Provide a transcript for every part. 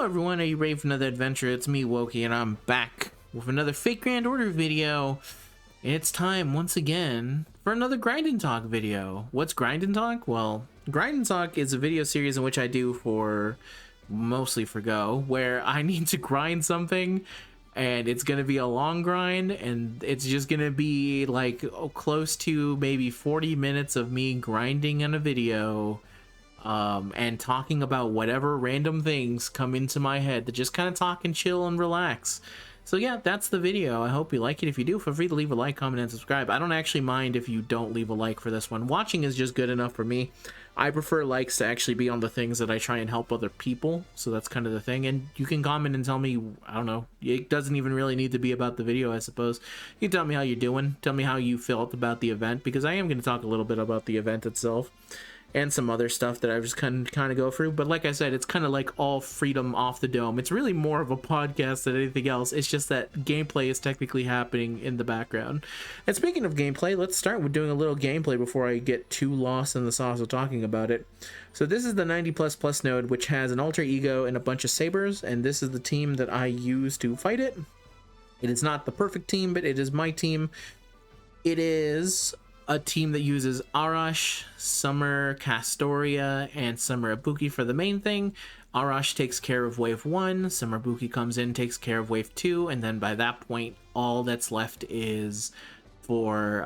Hello everyone, are you ready for another adventure? It's me, Wokey, and I'm back with another Fake Grand Order video. It's time, once again, for another Grind and Talk video. What's Grind and Talk? Well, Grind and Talk is a video series in which I do mostly for Go, where I need to grind something, and it's gonna be a long grind, and it's just gonna be like close to maybe 40 minutes of me grinding on a video. And talking about whatever random things come into my head, to just kind of talk and chill and relax. So yeah, that's the video. I hope you like it. If you do, feel free to leave a like, comment, and subscribe. I don't actually mind if you don't leave a like for this one. Watching is just good enough for me. I prefer likes to actually be on the things that I try and help other people, so that's kind of the thing. And you can comment and tell me, I don't know, it doesn't even really need to be about the video, I suppose. You can tell me how you're doing, tell me how you felt about the event, because I am going to talk a little bit about the event itself and some other stuff that I just kind of go through. But like I said, it's kind of like all freedom off the dome. It's really more of a podcast than anything else. It's just that gameplay is technically happening in the background. And speaking of gameplay, let's start with doing a little gameplay before I get too lost in the sauce of talking about it. So this is the 90++ node, which has an alter ego and a bunch of sabers, and this is the team that I use to fight it. It is not the perfect team, but it is my team. It is a team that uses Arash, Summer Castoria, and Summer Ibuki for the main thing. Arash takes care of wave 1, Summer Ibuki comes in, takes care of wave 2, and then by that point, all that's left is for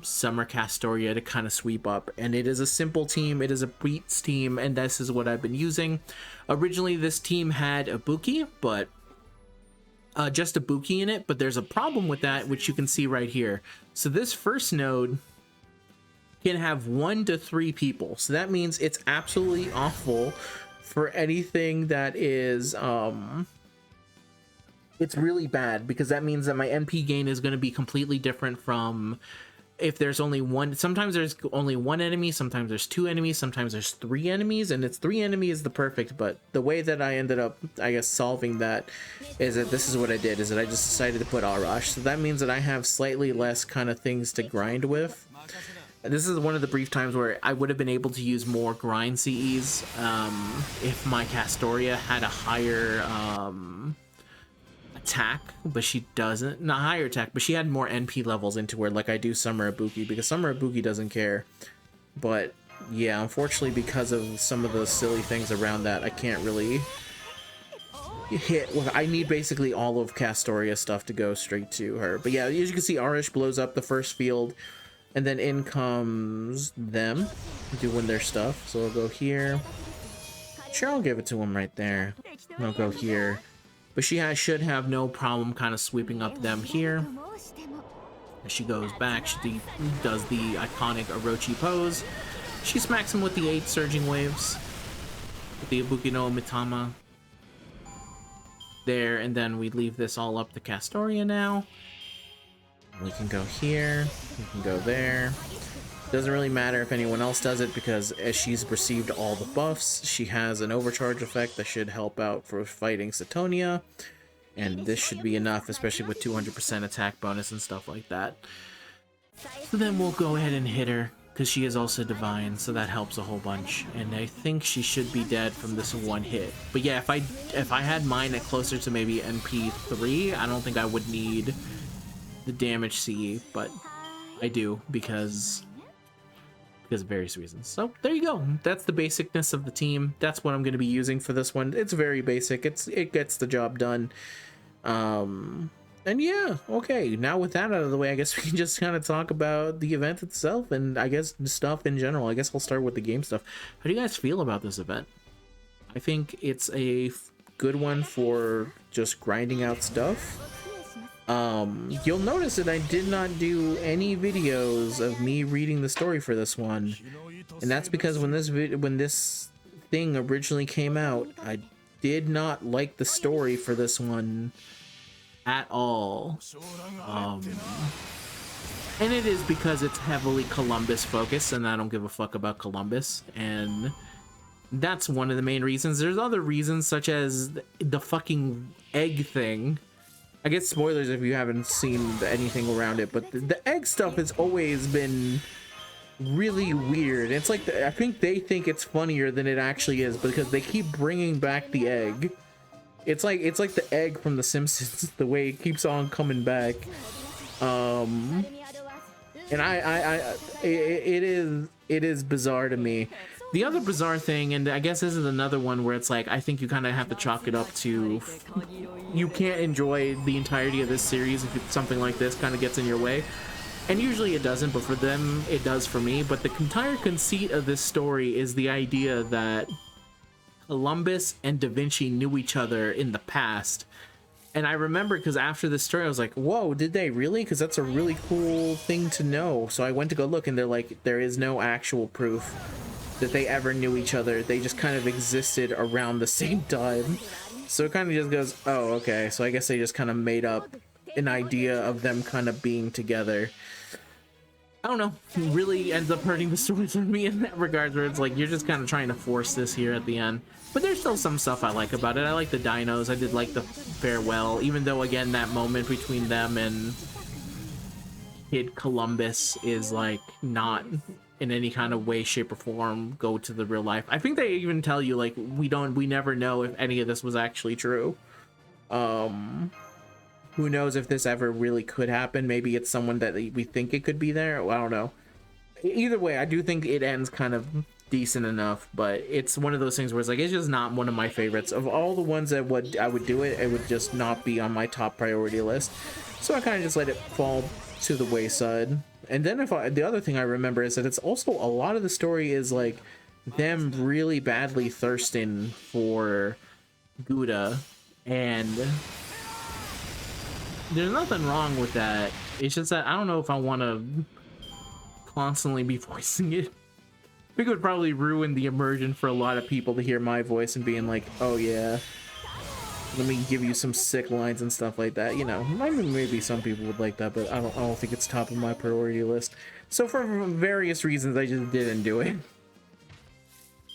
Summer Castoria to kind of sweep up. And it is a simple team, it is a beats team, and this is what I've been using. Originally, this team had Ibuki, but just Ibuki in it, but there's a problem with that, which you can see right here. So this first node can have 1 to 3 people, so that means it's absolutely awful for anything that is it's really bad, because that means that my NP gain is going to be completely different from if there's only one. Sometimes there's only one enemy, sometimes there's 2 enemies, sometimes there's 3 enemies, and it's 3 enemies is the perfect. But the way that I ended up, I guess, solving that is that this is what I did, is that I just decided to put Arash. So that means that I have slightly less kind of things to grind with. This is one of the brief times where I would have been able to use more grind CEs if my Castoria had a higher attack, but she doesn't. Not higher attack, but she had more NP levels into her, like I do Summer Ibuki, because Summer Ibuki doesn't care. But yeah, unfortunately, because of some of the silly things around that, I can't really hit. I need basically all of Castoria stuff to go straight to her. But yeah, as you can see, Arish blows up the first field, and then in comes them doing their stuff. So I'll go here. Sure, I'll give it to him right there. I'll go here. But she should have no problem kind of sweeping up them here. As she goes back, she does the iconic Orochi pose. She smacks him with the 8 surging waves, with the Ibuki no Mitama there, and then we leave this all up to Castoria now. We can go here, we can go there. Doesn't really matter if anyone else does it, because as she's received all the buffs, she has an overcharge effect that should help out for fighting Satonia, and this should be enough, especially with 200% attack bonus and stuff like that. So then we'll go ahead and hit her, because she is also divine, so that helps a whole bunch, and I think she should be dead from this one hit. But yeah, if I had mine at closer to maybe NP 3, I don't think I would need the damage CE, but I do, because of various reasons. So there you go. That's the basicness of the team. That's what I'm going to be using for this one. It's very basic. It gets the job done. And yeah, okay. Now with that out of the way, I guess we can just kind of talk about the event itself, and I guess stuff in general. I guess I'll start with the game stuff. How do you guys feel about this event? I think it's a good one for just grinding out stuff. You'll notice that I did not do any videos of me reading the story for this one, and that's because when this thing originally came out, I did not like the story for this one at all. And it is because it's heavily Columbus focused, and I don't give a fuck about Columbus, and that's one of the main reasons. There's other reasons, such as the fucking egg thing. I guess spoilers if you haven't seen anything around it, but the egg stuff has always been really weird. It's like I think they think it's funnier than it actually is because they keep bringing back the egg. It's like the egg from The Simpsons, the way it keeps on coming back. And it is bizarre to me. The other bizarre thing, and I guess this is another one where it's like, I think you kind of have to chalk it up to, you can't enjoy the entirety of this series if something like this kind of gets in your way. And usually it doesn't, but for them, it does for me. But the entire conceit of this story is the idea that Columbus and Da Vinci knew each other in the past. And I remember, because after this story, I was like, whoa, did they really? Because that's a really cool thing to know. So I went to go look, and they're like, there is no actual proof that they ever knew each other. They just kind of existed around the same time. So it kind of just goes, oh, okay. So I guess they just kind of made up an idea of them kind of being together. I don't know. It really ends up hurting the story for me in that regard, where it's like, you're just kind of trying to force this here at the end. But there's still some stuff I like about it. I like the dinos. I did like the farewell, even though, again, that moment between them and Kid Columbus is, like, not in any kind of way, shape, or form go to the real life. I think they even tell you, like, we never know if any of this was actually true. Who knows if this ever really could happen? Maybe it's someone that we think it could be there. Well, I don't know. Either way, I do think it ends kind of decent enough, but it's one of those things where it's like, it's just not one of my favorites. Of all the ones that I would do it, it would just not be on my top priority list. So I kind of just let it fall to the wayside. And then the other thing I remember is that it's also a lot of the story is like them really badly thirsting for Gouda, and there's nothing wrong with that. It's just that I don't know if I want to constantly be voicing it. I think it would probably ruin the immersion for a lot of people to hear my voice and being like, oh yeah, let me give you some sick lines and stuff like that. You know, maybe some people would like that, but I don't think it's top of my priority list. So for various reasons, I just didn't do it.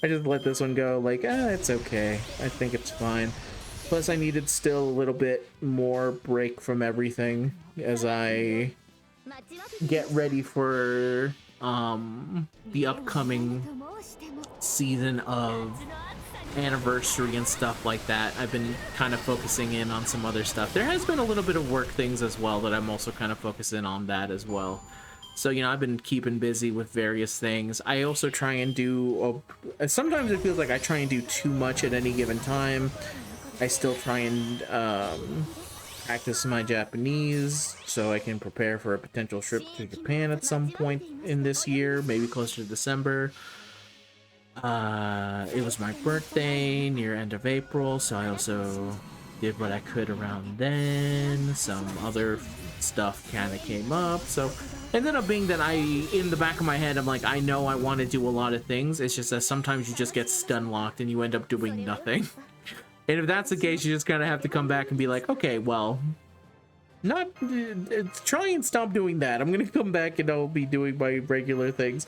I just let this one go like, it's okay. I think it's fine. Plus I needed still a little bit more break from everything as I get ready for the upcoming season of anniversary and stuff like that. I've been kind of focusing in on some other stuff. There has been a little bit of work things as well that I'm also kind of focusing on that as well. So, you know, I've been keeping busy with various things. I also try and do, sometimes it feels like I try and do too much at any given time. I still try and practice my Japanese so I can prepare for a potential trip to Japan at some point in this year, maybe closer to December. It was my birthday near end of April, so I also did what I could around then. Some other stuff kind of came up, so it ended up being that in the back of my head, I'm like, I know I want to do a lot of things. It's just that sometimes you just get stun locked and you end up doing nothing. And if that's the case, you just kind of have to come back and be like, okay, well, try and stop doing that. I'm gonna come back and I'll be doing my regular things.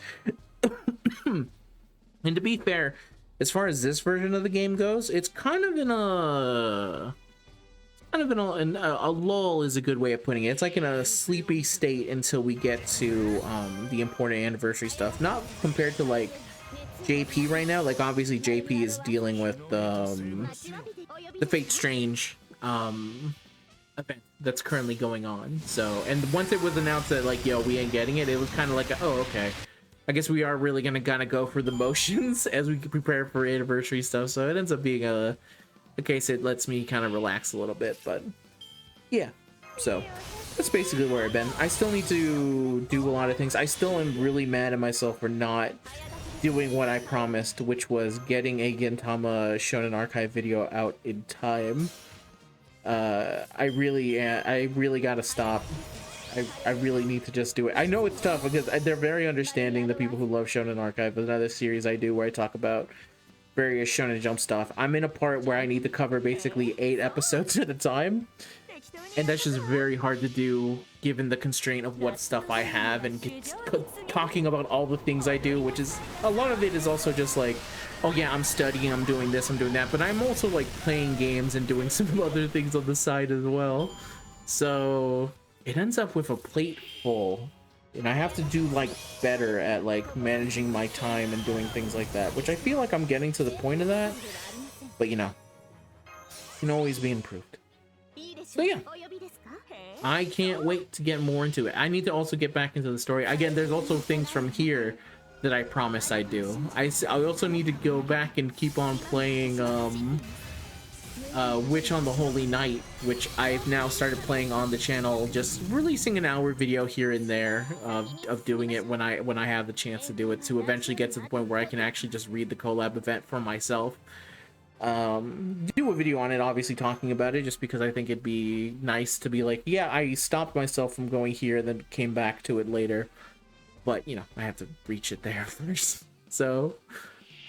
And to be fair, as far as this version of the game goes, it's kind of in a lull is a good way of putting it. It's like in a sleepy state until we get to the important anniversary stuff. Not compared to like JP right now. Like obviously JP is dealing with the Fate Strange event that's currently going on. So, and once it was announced that like, yo, we ain't getting it, it was kind of like, oh, okay. I guess we are really gonna kind of go for the motions as we prepare for anniversary stuff. So it ends up being a case it lets me kind of relax a little bit. But yeah, so that's basically where I've been. I still need to do a lot of things. I still am really mad at myself for not doing what I promised, which was getting a Gintama Shonen Archive video out in time. I really gotta stop. I really need to just do it. I know it's tough because they're very understanding, the people who love Shonen Archive. Another series I do where I talk about various Shonen Jump stuff. I'm in a part where I need to cover basically 8 episodes at a time, and that's just very hard to do given the constraint of what stuff I have and talking about all the things I do, which is a lot of it is also just like, oh yeah, I'm studying, I'm doing this, I'm doing that, but I'm also like playing games and doing some other things on the side as well. So it ends up with a plate full And I have to do like better at like managing my time and doing things like that, which I feel like I'm getting to the point of that, but you know, can always be improved. So yeah, I can't wait to get more into it. I need to also get back into the story. Again, there's also things from here that I promised I'd do. I also need to go back and keep on playing Witch on the Holy Night, which I've now started playing on the channel, just releasing an hour video here and there of doing it when I have the chance to do it, to eventually get to the point where I can actually just read the collab event for myself. Do a video on it, obviously talking about it, just because I think it'd be nice to be like, yeah, I stopped myself from going here, then came back to it later, but you know, I have to reach it there first. So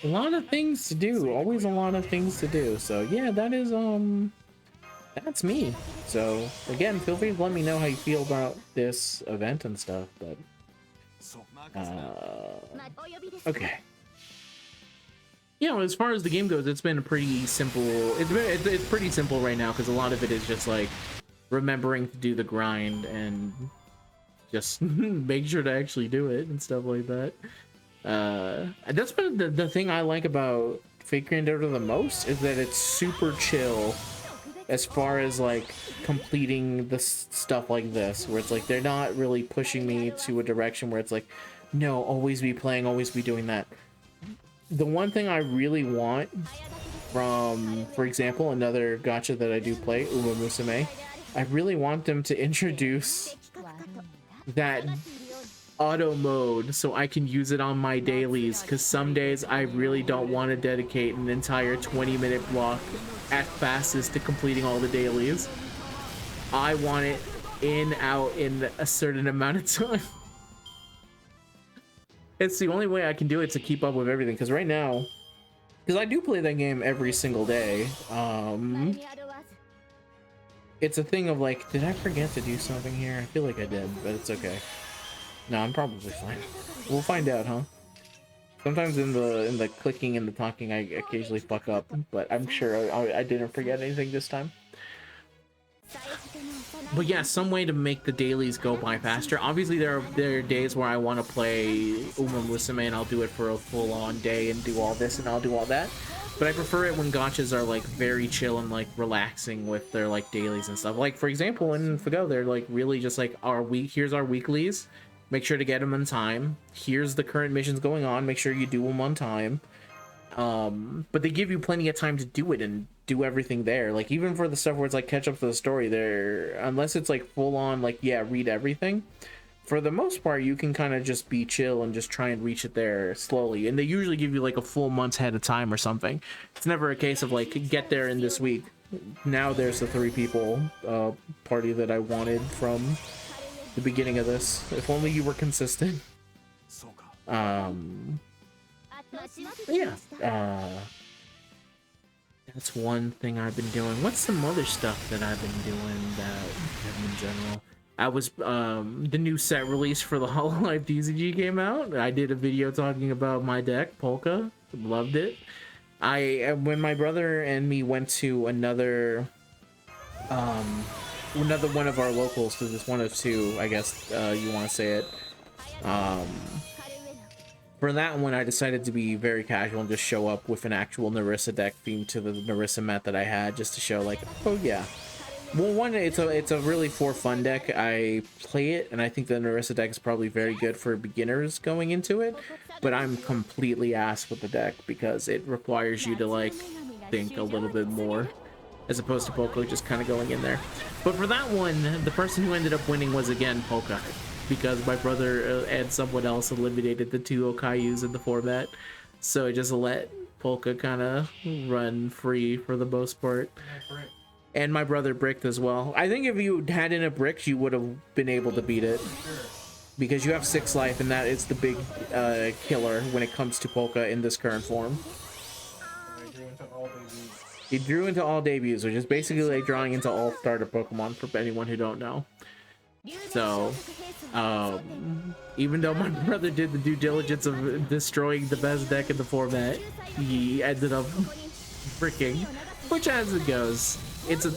a lot of things to do, always a lot of things to do. So yeah, that is that's me. So again, feel free to let me know how you feel about this event and stuff. But okay. You know, as far as the game goes, it's been a pretty simple. It's pretty simple right now, because a lot of it is just like remembering to do the grind and just make sure to actually do it and stuff like that. That's been the thing I like about Fate Grand Order the most, is that it's super chill as far as like completing the stuff like this, where it's like they're not really pushing me to a direction where it's like, no, always be playing, always be doing that. The one thing I really want from, for example, another gacha that I do play, Uma Musume, I really want them to introduce that auto mode so I can use it on my dailies, because some days I really don't want to dedicate an entire 20-minute block at fastest to completing all the dailies. I want it out in a certain amount of time. It's the only way I can do it to keep up with everything, because right now, because I do play that game every single day, it's a thing of like, did I forget to do something here? I feel like I did, but it's okay. No, I'm probably fine. We'll find out, huh? Sometimes in the clicking and the talking, I occasionally fuck up, but I'm sure I didn't forget anything this time. But yeah, some way to make the dailies go by faster. Obviously, there are days where I want to play Uma Musume and I'll do it for a full-on day and do all this and I'll do all that. But I prefer it when gachas are like very chill and like relaxing with their like dailies and stuff. Like for example, in FGO, they're like really just like, here's our weeklies. Make sure to get them on time. Here's the current missions going on. Make sure you do them on time. But they give you plenty of time to do it and do everything there. Like even for the stuff where it's like catch up to the story, there, unless it's like full on like, yeah, read everything, for the most part you can kind of just be chill and just try and reach it there slowly. And they usually give you like a full month's head of time or something. It's never a case of like, get there in this week. Now there's the 3 people party that I wanted from the beginning of this. If only you were consistent. Yeah, that's one thing I've been doing. What's some other stuff that I've been doing that in general? I was, the new set release for the Hololive DCG came out. I did a video talking about my deck, Polka. Loved it. When my brother and me went to another one of our locals, because it's one of 2, I guess you want to say it. For that one, I decided to be very casual and just show up with an actual Narissa deck themed to the Narissa mat that I had, just to show like, oh yeah. Well, one, it's a really for fun deck. I play it, and I think the Narissa deck is probably very good for beginners going into it, but I'm completely ass with the deck because it requires you to like think a little bit more, as opposed to Polka just kind of going in there. But for that one, the person who ended up winning was again Polka, because my brother and someone else eliminated the 2 Okayus in the format, so I just let Polka kind of run free for the most part. And my brother bricked as well. I think if you hadn't a bricked, you would have been able to beat it, because you have 6 life, and that is the big killer when it comes to Polka in this current form. He drew into all debuts, which is basically like drawing into all starter Pokemon for anyone who don't know. So, even though my brother did the due diligence of destroying the best deck in the format, he ended up bricking, which as it goes, it's a...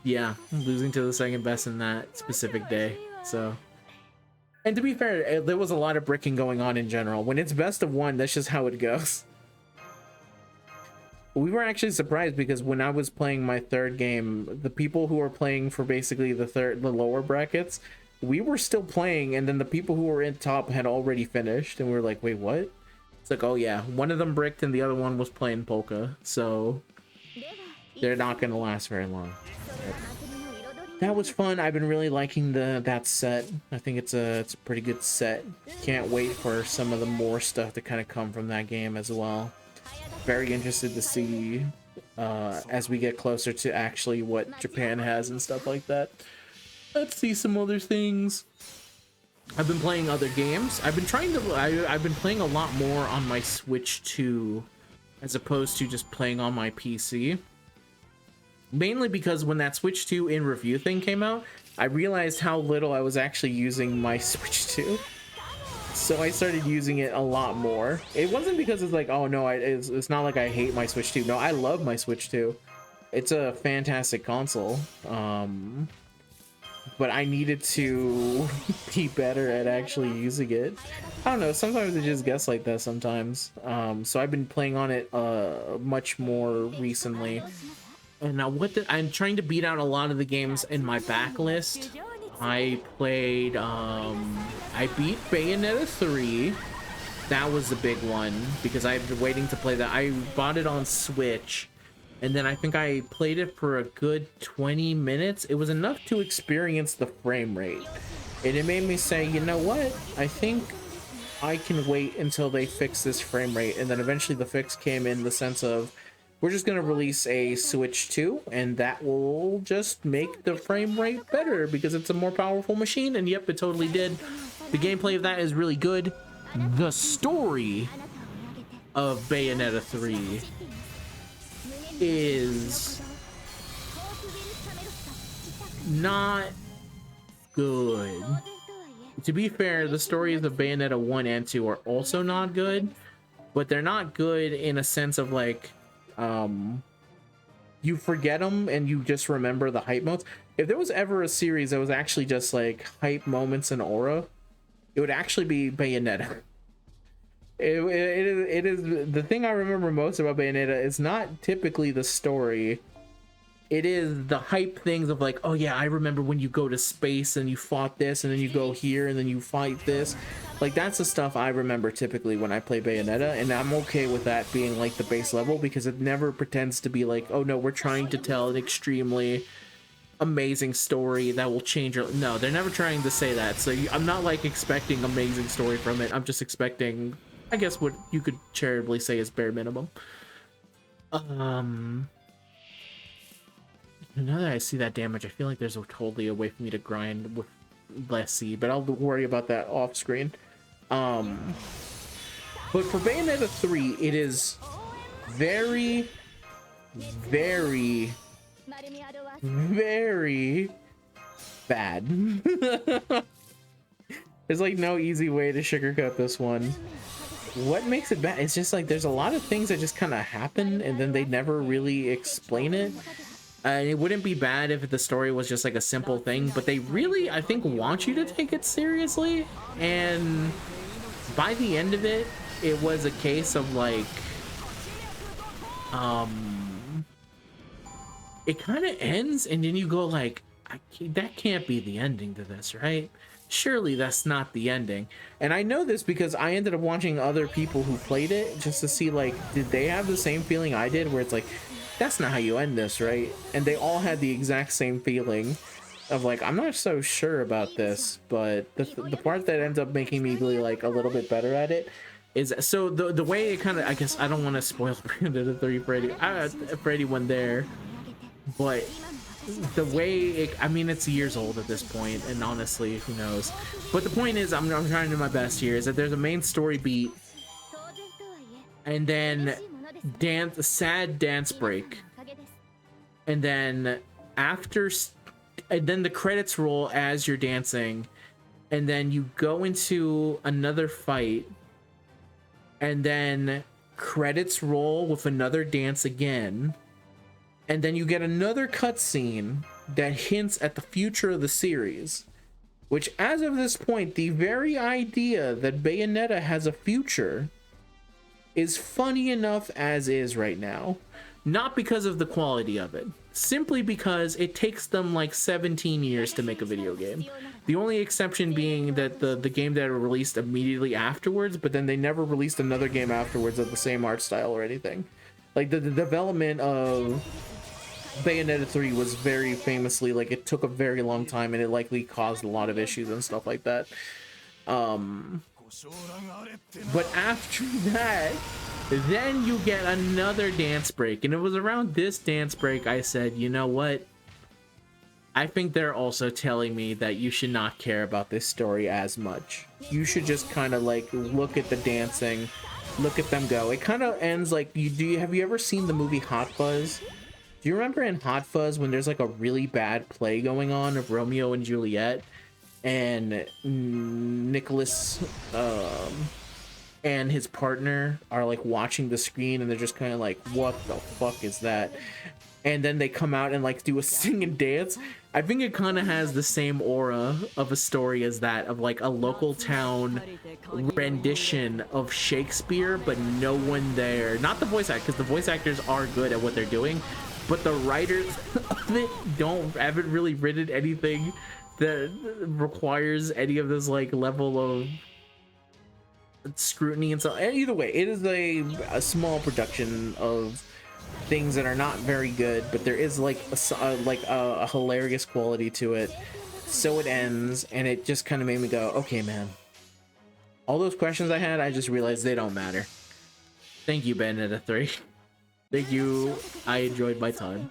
Yeah, losing to the second best in that specific day, so... And to be fair, there was a lot of bricking going on in general. When it's best of one, that's just how it goes. We were actually surprised because when I was playing my third game, the people who were playing for basically the lower brackets, we were still playing, and then the people who were in top had already finished, and we were like, wait, what? It's like, oh yeah, one of them bricked and the other one was playing polka, so they're not gonna last very long. That was fun. I've been really liking that set. I think it's a pretty good set. Can't wait for some of the more stuff to kind of come from that game as well. Very interested to see as we get closer to actually what Japan has and stuff like that. Let's see some other things. I've been playing other games. I've been playing a lot more on my Switch 2 as opposed to just playing on my PC. Mainly because when that Switch 2 in review thing came out, I realized how little I was actually using my Switch 2. So I started using it a lot more. It wasn't because it's like, oh no, it's not like I hate my Switch 2. No, I love my Switch 2. It's a fantastic console. But I needed to be better at actually using it. I don't know, sometimes it just gets like that sometimes. So I've been playing on it much more recently. And now I'm trying to beat out a lot of the games in my backlist. I played, I beat Bayonetta 3. That was the big one because I've been waiting to play that. I bought it on Switch. And then I think I played it for a good 20 minutes. It was enough to experience the frame rate. And it made me say, you know what? I think I can wait until they fix this frame rate. And then eventually the fix came in the sense of, we're just going to release a Switch 2, and that will just make the frame rate better because it's a more powerful machine. And yep, it totally did. The gameplay of that is really good. The story of Bayonetta 3 is not good. To be fair, the stories of Bayonetta 1 and 2 are also not good, but they're not good in a sense of like, you forget them and you just remember the hype modes. If there was ever a series that was actually just like hype moments and aura, it would actually be Bayonetta. It is the thing I remember most about Bayonetta is not typically the story. It is the hype things of like, oh yeah, I remember when you go to space and you fought this and then you go here and then you fight this. Like that's the stuff I remember typically when I play Bayonetta, and I'm okay with that being like the base level because it never pretends to be like, oh no, we're trying to tell an extremely amazing story that will change your... No, they're never trying to say that. So I'm not like expecting amazing story from it. I'm just expecting, I guess, what you could charitably say is bare minimum. Now that I see that damage, I feel like there's totally a way for me to grind with less C, but I'll worry about that off screen. But for Bayonetta 3, it is very, very, very bad. There's like no easy way to sugarcoat this one. What makes it bad? It's just like there's a lot of things that just kind of happen and then they never really explain it. It wouldn't be bad if the story was just like a simple thing, but they really, I think, want you to take it seriously. And by the end of it, it was a case of like, it kind of ends and then you go like, that can't be the ending to this, right? Surely that's not the ending. And I know this because I ended up watching other people who played it just to see like, did they have the same feeling I did where it's like, that's not how you end this, right? And they all had the exact same feeling of like, I'm not so sure about this, but the part that ends up making me really like a little bit better at it is, so the way it kind of, I guess I don't want to spoil Bayonetta 3 for anyone there, but the way it, I mean, it's years old at this point, and honestly, who knows? But the point is, I'm trying to do my best here, is that there's a main story beat, and then a sad dance break, and then the credits roll as you're dancing, and then you go into another fight, and then credits roll with another dance again, and then you get another cutscene that hints at the future of the series, which as of this point, the very idea that Bayonetta has a future is funny enough as is right now. Not because of the quality of it, simply because it takes them like 17 years to make a video game. The only exception being that the game that released immediately afterwards, but then they never released another game afterwards of the same art style or anything. Like the development of Bayonetta 3 was very famously, like, it took a very long time and it likely caused a lot of issues and stuff like that. But after that, then you get another dance break, and it was around this dance break I said, you know what? I think they're also telling me that you should not care about this story as much. You should just kind of like look at the dancing, look at them go. It kind of ends like, have you ever seen the movie Hot Fuzz? Do you remember in Hot Fuzz when there's like a really bad play going on of Romeo and Juliet, and Nicholas and his partner are like watching the screen and they're just kind of like, what the fuck is that? And then they come out and like do a sing and dance. I think it kind of has the same aura of a story as that, of like a local town rendition of Shakespeare, but no one there. Not the voice actors, because the voice actors are good at what they're doing, but the writers of it haven't really written anything that requires any of this like level of scrutiny and so. And either way, it is a small production of things that are not very good, but there is like a hilarious quality to it. So it ends, and it just kind of made me go, okay, man. All those questions I had, I just realized they don't matter. Thank you, Bayonetta 3. Thank you. I enjoyed my time.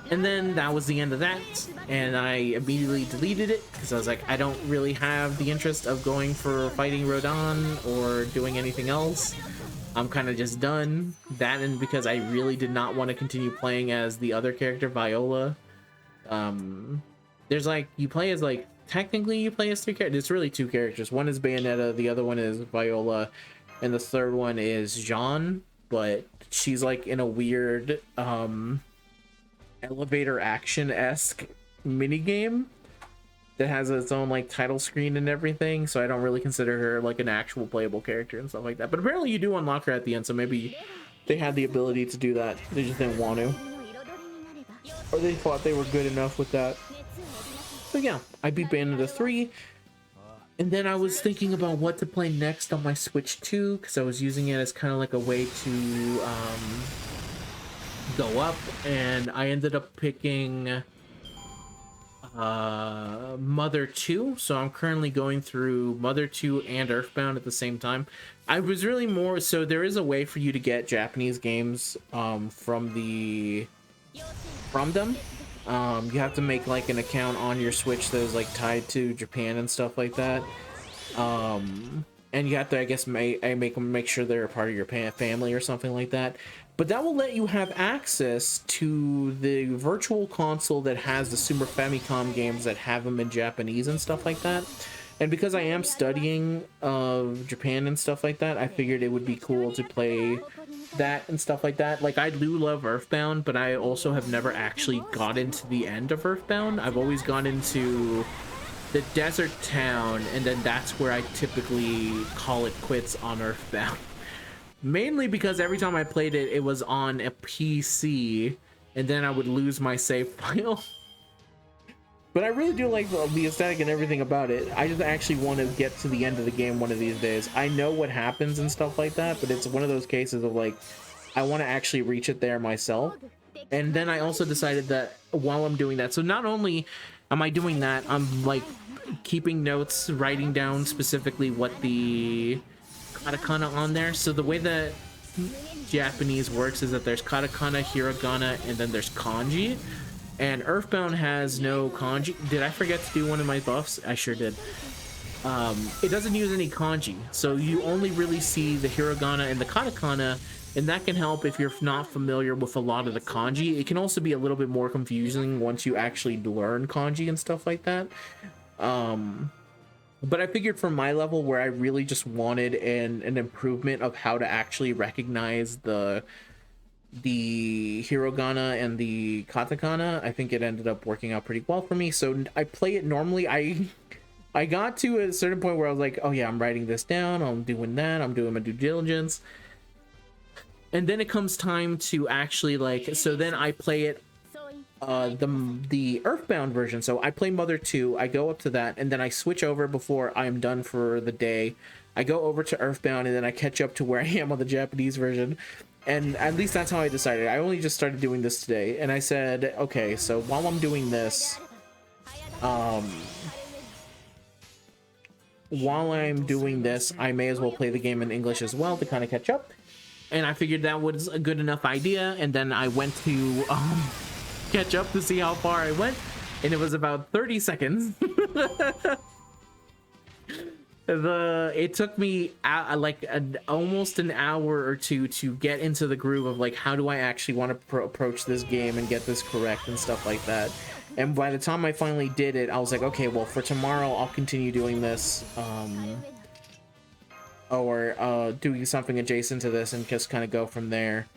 And then that was the end of that, and I immediately deleted it because I was like, I don't really have the interest of going for fighting Rodan or doing anything else. I'm kind of just done. That, and because I really did not want to continue playing as the other character, Viola. There's like, you play as like, technically you play as three characters. It's really two characters. One is Bayonetta, the other one is Viola, and the third one is Jean, but she's like in a weird elevator action-esque minigame that has its own like title screen and everything, so I don't really consider her like an actual playable character and stuff like that. But apparently you do unlock her at the end, so maybe they had the ability to do that, they just didn't want to, or they thought they were good enough with that. So yeah, I beat Bayonetta 3, and then I was thinking about what to play next on my Switch 2, because I was using it as kind of like a way to go up, and I ended up picking Mother 2. So I'm currently going through Mother 2 and Earthbound at the same time. I was really more so, there is a way for you to get Japanese games from them. You have to make like an account on your Switch that is like tied to Japan and stuff like that, and you have to, I guess, make sure they're a part of your family or something like that. But that will let you have access to the virtual console that has the Super Famicom games that have them in Japanese and stuff like that. And because I am studying Japan and stuff like that, I figured it would be cool to play that and stuff like that. Like, I do love Earthbound, but I also have never actually got into the end of Earthbound. I've always gone into the desert town, and then that's where I typically call it quits on Earthbound. Mainly because every time I played it, it was on a PC, and then I would lose my save file. But I really do like the aesthetic and everything about it. I just actually want to get to the end of the game one of these days. I know what happens and stuff like that, but it's one of those cases of like, I want to actually reach it there myself. And then I also decided that while I'm doing that, so not only am I doing that, I'm like keeping notes, writing down specifically what the katakana on there. So the way that Japanese works is that there's katakana, hiragana, and then there's kanji. And Earthbound has no kanji. Did I forget to do one of my buffs? I sure did. It doesn't use any kanji, so you only really see the hiragana and the katakana, and that can help if you're not familiar with a lot of the kanji. It can also be a little bit more confusing once you actually learn kanji and stuff like that. But I figured for my level, where I really just wanted an improvement of how to actually recognize the hiragana and the katakana, I think it ended up working out pretty well for me. So I play it normally. I got to a certain point where I was like, oh yeah, I'm writing this down, I'm doing that, I'm doing my due diligence. And then it comes time to actually like, so then I play it the Earthbound version. So I play Mother 2, I go up to that, and then I switch over before I'm done for the day. I go over to Earthbound, and then I catch up to where I am on the Japanese version. And at least that's how I decided. I only just started doing this today, and I said, okay, so while I'm doing this, I may as well play the game in English as well to kind of catch up. And I figured that was a good enough idea, and then I went to catch up to see how far I went, and it was about 30 seconds. It took me almost an hour or two to get into the groove of like, how do I actually want to approach this game and get this correct and stuff like that. And by the time I finally did it, I was like, okay, well, for tomorrow I'll continue doing this, or doing something adjacent to this, and just kind of go from there.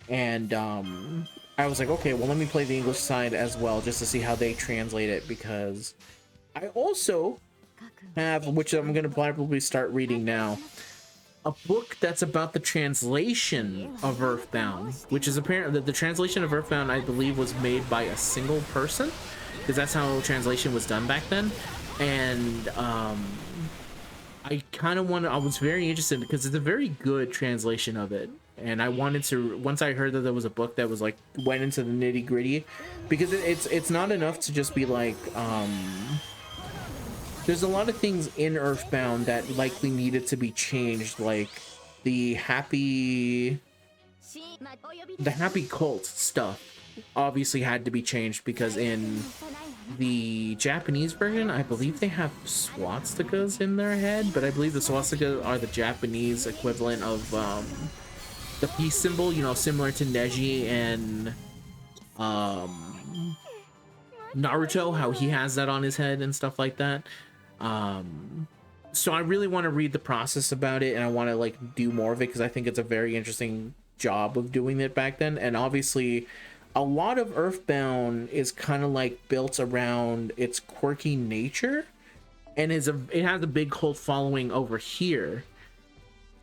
And I was like, okay, well, let me play the English side as well, just to see how they translate it, because I also have, which I'm going to probably start reading now, a book that's about the translation of Earthbound, which is apparently the translation of Earthbound, I believe, was made by a single person, because that's how translation was done back then. And I kind of I was very interested because it's a very good translation of it. And I wanted to, once I heard that there was a book that was like, went into the nitty gritty, because it's not enough to just be like, there's a lot of things in Earthbound that likely needed to be changed, like the happy cult stuff obviously had to be changed, because in the Japanese version, I believe they have swastikas in their head, but I believe the swastikas are the Japanese equivalent of the peace symbol, you know, similar to Neji and Naruto, how he has that on his head and stuff like that. So I really want to read the process about it, and I want to like do more of it, because I think it's a very interesting job of doing it back then. And obviously a lot of Earthbound is kind of like built around its quirky nature, and it has a big cult following over here.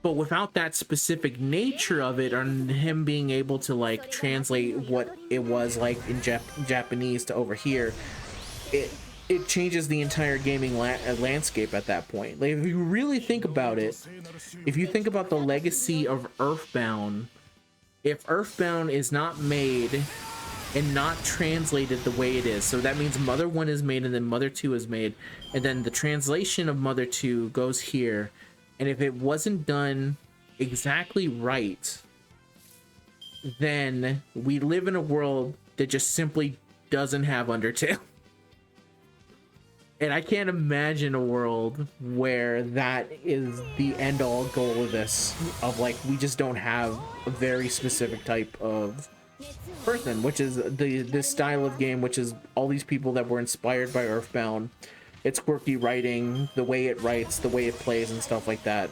But without that specific nature of it, or him being able to like translate what it was like in Japanese to over here, it changes the entire gaming landscape at that point. Like, if you really think about it, if you think about the legacy of Earthbound, if Earthbound is not made and not translated the way it is, so that means Mother 1 is made and then Mother 2 is made, and then the translation of Mother 2 goes here, and if it wasn't done exactly right, then we live in a world that just simply doesn't have Undertale. And I can't imagine a world where that is the end-all goal of this, of like, we just don't have a very specific type of person, which is this style of game, which is all these people that were inspired by Earthbound. It's quirky writing, the way it writes, the way it plays and stuff like that,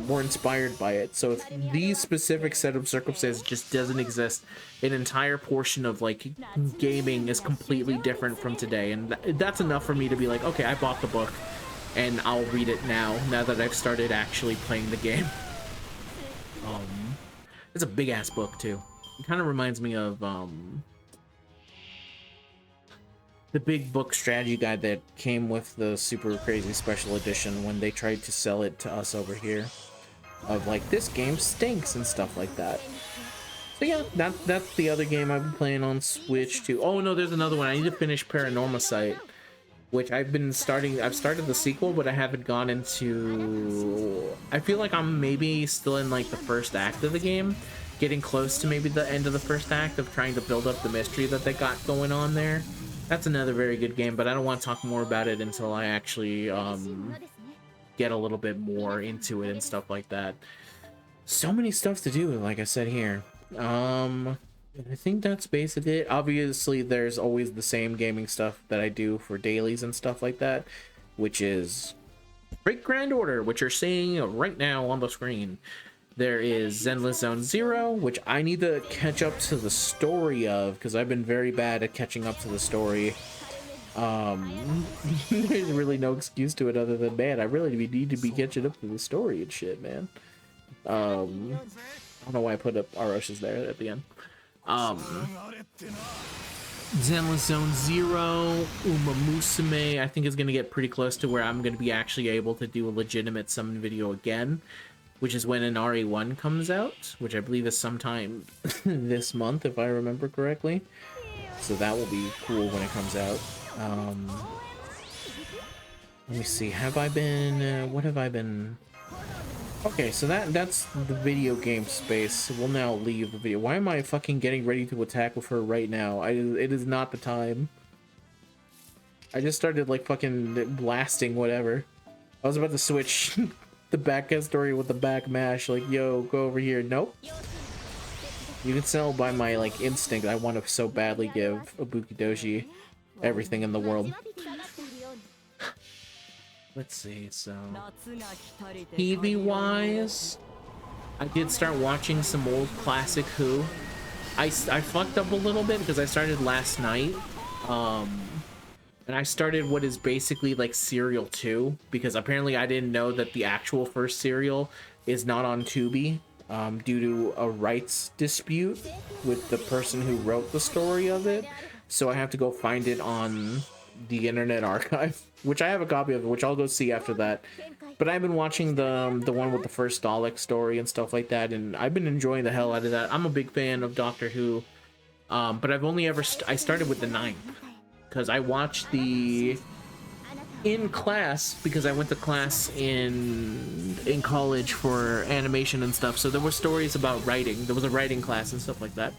were inspired by it. So if these specific set of circumstances just doesn't exist, an entire portion of like gaming is completely different from today. And that's enough for me to be like, okay, I bought the book and I'll read it now that I've started actually playing the game. It's a big ass book too. It kind of reminds me of the big book strategy guide that came with the super crazy special edition when they tried to sell it to us over here, of like, this game stinks and stuff like that. So yeah, that's the other game I've been playing on Switch too. Oh no, there's another one. I need to finish Paranormal Site, which I've started the sequel, but I haven't gone into, I feel like I'm maybe still in like the first act of the game, getting close to maybe the end of the first act of trying to build up the mystery that they got going on there. That's another very good game, but I don't want to talk more about it until I actually get a little bit more into it and stuff like that. So many stuff to do, like I said here. I think that's basically it. Obviously, there's always the same gaming stuff that I do for dailies and stuff like that, which is Great Grand Order, which you're seeing right now on the screen. There is Zenless Zone Zero, which I need to catch up to the story of, because I've been very bad at catching up to the story. There's really no excuse to it other than, man, I really need to be catching up to the story and shit, man. I don't know why I put up Arosha's there at the end. Zenless Zone Zero, Uma Musume, I think is going to get pretty close to where I'm going to be actually able to do a legitimate summon video again, which is when an RE1 comes out, which I believe is sometime this month, if I remember correctly. So that will be cool when it comes out. Let me see, have I been, what have I been... Okay, so that's the video game space. We'll now leave the video. Why am I fucking getting ready to attack with her right now? It is not the time. I just started like fucking blasting whatever. I was about to switch the backend story with the back mash. Like, yo, go over here. Nope. You can tell by my like instinct. I want to so badly give Ibuki Doji everything in the world. Let's see, so TV wise, I did start watching some old classic Who. I fucked up a little bit because I started last night, and I started what is basically like Serial 2, because apparently I didn't know that the actual first serial is not on Tubi, due to a rights dispute with the person who wrote the story of it. So I have to go find it on the Internet Archive, which I have a copy of, which I'll go see after that. But I've been watching the one with the first Dalek story and stuff like that, and I've been enjoying the hell out of that. I'm a big fan of Doctor Who, but I've only ever I started with the 9th because I watched the in class, because I went to class in college for animation and stuff. So there were stories about writing. There was a writing class and stuff like that.